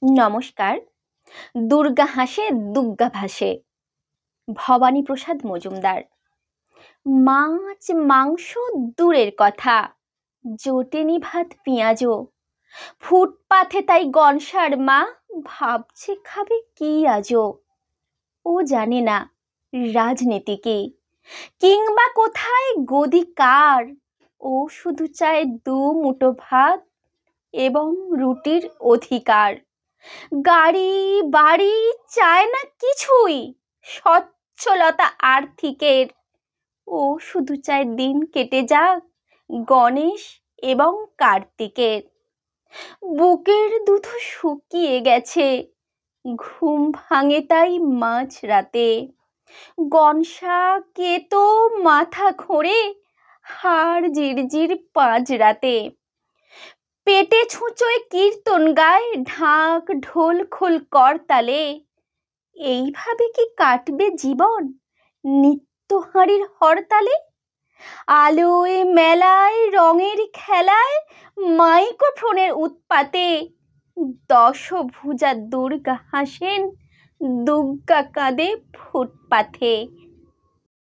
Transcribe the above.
নমস্কার। দুর্গা হাসে দুগ্গা ভাসে। ভবানীপ্রসাদ মজুমদার। মাছ মাংস দূরের কথা, জোটেনি ভাত পেঁয়াজও। ফুটপাথে তাই গনসার মা ভাবছে খাবে কি আজও। ও জানে না রাজনীতি কি, কিংবা কোথায় গদি কার। ও শুধু চায় দু মুঠো ভাত এবং রুটির অধিকার। গাড়ি বাড়ি চায় না কিছুই, সচ্ছলতা আর্থিকের। ও শুধু চায় দিন কেটে যাক গণেশ এবং কার্তিকের। বুকের দুধ শুকিয়ে গেছে, ঘুম ভাঙে তাই মাঝ রাতে। গনসা কেতো মাথা ঘোরে, হাড় জিরজির পাঁচ রাতে। পেটে ছুঁচোয় কীর্তন গায়, ঢাক ঢোল খোল করতালে। এইভাবে কি কাটবে জীবন নিত্য হাঁড়ির হরতালে? আলোয় মেলায় রঙের খেলায়, মাইক্রোফোনের উৎপাতে। দশভুজা দুর্গা হাসেন, দুগ্গা কাঁদে ফুটপাথে।